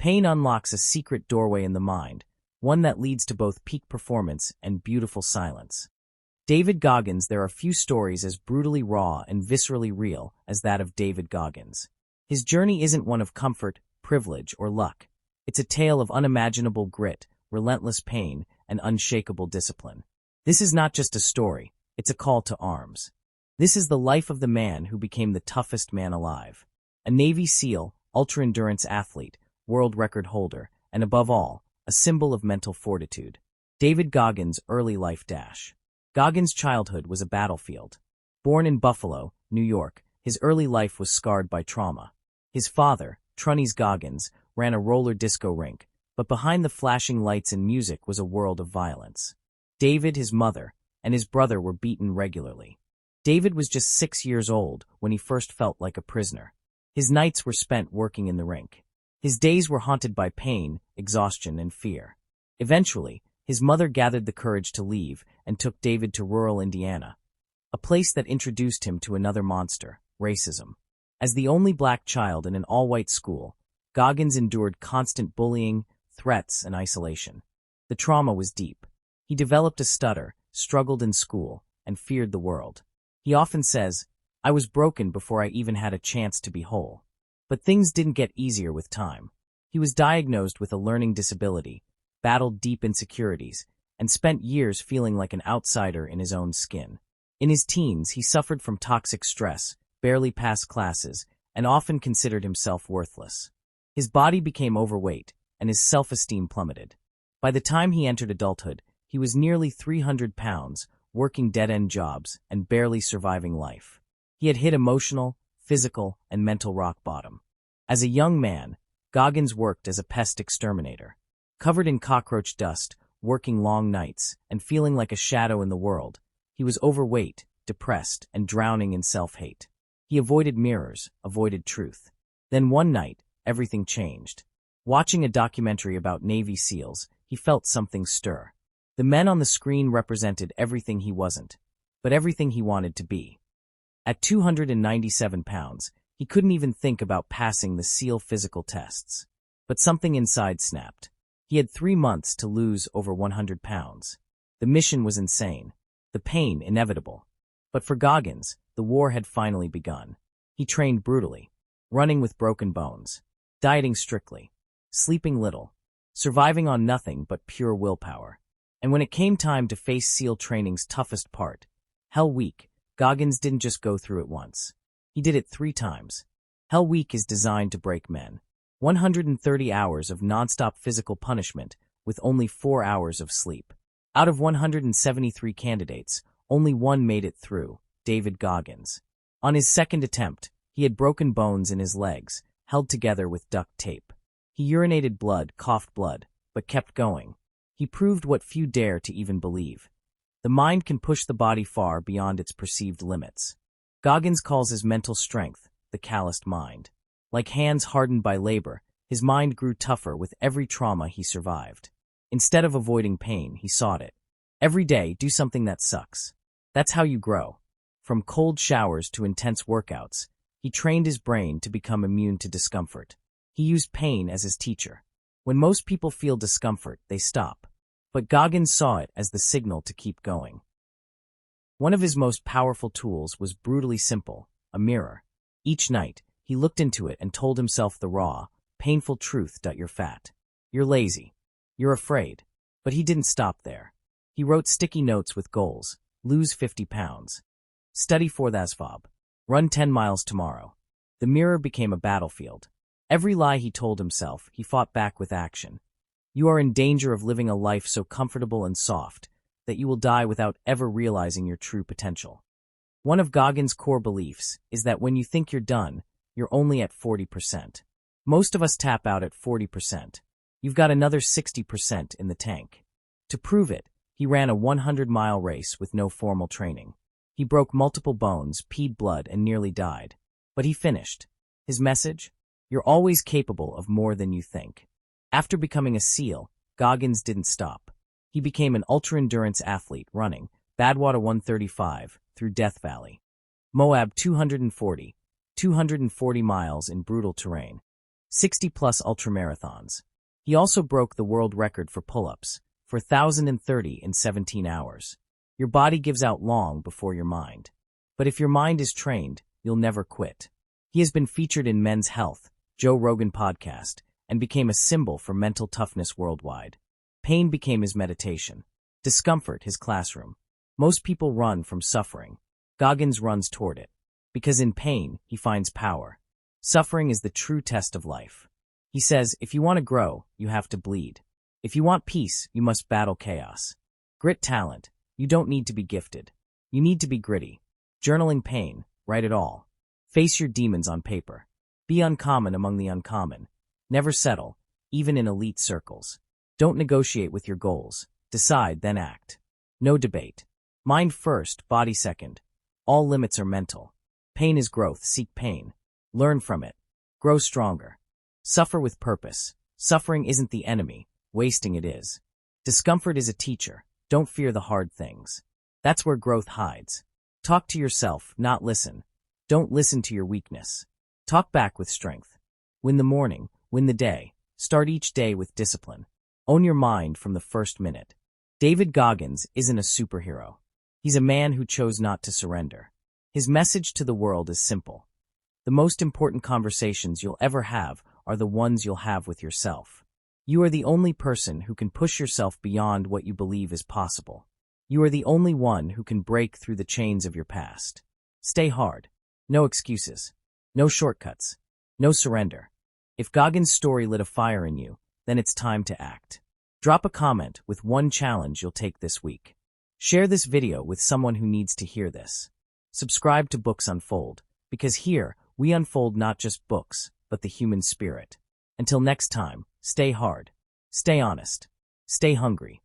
Pain unlocks a secret doorway in the mind, one that leads to both peak performance and beautiful silence. David Goggins. There are few stories as brutally raw and viscerally real as that of David Goggins. His journey isn't one of comfort, privilege, or luck. It's a tale of unimaginable grit, relentless pain, and unshakable discipline. This is not just a story, it's a call to arms. This is the life of the man who became the toughest man alive. A Navy SEAL, ultra-endurance athlete, world record holder, and above all, a symbol of mental fortitude. David Goggins' early life dash. Goggins' childhood was a battlefield. Born in Buffalo, New York, his early life was scarred by trauma. His father, Trunnies Goggins, ran a roller disco rink, but behind the flashing lights and music was a world of violence. David, his mother, and his brother were beaten regularly. David was just 6 years old when he first felt like a prisoner. His nights were spent working in the rink. His days were haunted by pain, exhaustion, and fear. Eventually, his mother gathered the courage to leave and took David to rural Indiana, a place that introduced him to another monster, racism. As the only black child in an all-white school, Goggins endured constant bullying, threats, and isolation. The trauma was deep. He developed a stutter, struggled in school, and feared the world. He often says, "I was broken before I even had a chance to be whole." But things didn't get easier with time. He was diagnosed with a learning disability, battled deep insecurities, and spent years feeling like an outsider in his own skin. In his teens, he suffered from toxic stress, barely passed classes, and often considered himself worthless. His body became overweight, and his self-esteem plummeted. By the time he entered adulthood, he was nearly 300 pounds, working dead-end jobs, and barely surviving life. He had hit emotional, physical, and mental rock bottom. As a young man, Goggins worked as a pest exterminator. Covered in cockroach dust, working long nights, and feeling like a shadow in the world, he was overweight, depressed, and drowning in self-hate. He avoided mirrors, avoided truth. Then one night, everything changed. Watching a documentary about Navy SEALs, he felt something stir. The men on the screen represented everything he wasn't, but everything he wanted to be. At 297 pounds, he couldn't even think about passing the SEAL physical tests. But something inside snapped. He had 3 months to lose over 100 pounds. The mission was insane, the pain inevitable. But for Goggins, the war had finally begun. He trained brutally, running with broken bones, dieting strictly, sleeping little, surviving on nothing but pure willpower. And when it came time to face SEAL training's toughest part, Hell Week, Goggins didn't just go through it once. He did it 3 times. Hell Week is designed to break men. 130 hours of nonstop physical punishment with only 4 hours of sleep. Out of 173 candidates, only one made it through, David Goggins. On his second attempt, he had broken bones in his legs, held together with duct tape. He urinated blood, coughed blood, but kept going. He proved what few dare to even believe. The mind can push the body far beyond its perceived limits. Goggins calls his mental strength the calloused mind. Like hands hardened by labor, his mind grew tougher with every trauma he survived. Instead of avoiding pain, he sought it. Every day, do something that sucks. That's how you grow. From cold showers to intense workouts, he trained his brain to become immune to discomfort. He used pain as his teacher. When most people feel discomfort, they stop. But Goggins saw it as the signal to keep going. One of his most powerful tools was brutally simple, a mirror. Each night, he looked into it and told himself the raw, painful truth: you're fat. You're lazy. You're afraid. But he didn't stop there. He wrote sticky notes with goals: lose 50 pounds. Study for the SVOB. Run 10 miles tomorrow. The mirror became a battlefield. Every lie he told himself, he fought back with action. You are in danger of living a life so comfortable and soft that you will die without ever realizing your true potential. One of Goggins' core beliefs is that when you think you're done, you're only at 40%. Most of us tap out at 40%. You've got another 60% in the tank. To prove it, he ran a 100-mile race with no formal training. He broke multiple bones, peed blood, and nearly died. But he finished. His message? You're always capable of more than you think. After becoming a SEAL, Goggins didn't stop. He became an ultra-endurance athlete running Badwater 135 through Death Valley, Moab 240 miles in brutal terrain, 60-plus ultramarathons. He also broke the world record for pull-ups, for 1,030 in 17 hours. Your body gives out long before your mind. But if your mind is trained, you'll never quit. He has been featured in Men's Health, Joe Rogan podcast, and became a symbol for mental toughness worldwide. Pain became his meditation. Discomfort, his classroom. Most people run from suffering. Goggins runs toward it. Because in pain, he finds power. Suffering is the true test of life. He says, if you want to grow, you have to bleed. If you want peace, you must battle chaos. Grit talent. You don't need to be gifted. You need to be gritty. Journaling pain. Write it all. Face your demons on paper. Be uncommon among the uncommon. Never settle, even in elite circles. Don't negotiate with your goals. Decide, then act. No debate. Mind first, body second. All limits are mental. Pain is growth. Seek pain. Learn from it. Grow stronger. Suffer with purpose. Suffering isn't the enemy. Wasting it is. Discomfort is a teacher. Don't fear the hard things. That's where growth hides. Talk to yourself, not listen. Don't listen to your weakness. Talk back with strength. Win the morning. Win the day. Start each day with discipline. Own your mind from the first minute. David Goggins isn't a superhero. He's a man who chose not to surrender. His message to the world is simple. The most important conversations you'll ever have are the ones you'll have with yourself. You are the only person who can push yourself beyond what you believe is possible. You are the only one who can break through the chains of your past. Stay hard. No excuses. No shortcuts. No surrender. If Goggins' story lit a fire in you, then it's time to act. Drop a comment with one challenge you'll take this week. Share this video with someone who needs to hear this. Subscribe to Books Unfold, because here we unfold not just books, but the human spirit. Until next time, stay hard, stay honest, stay hungry.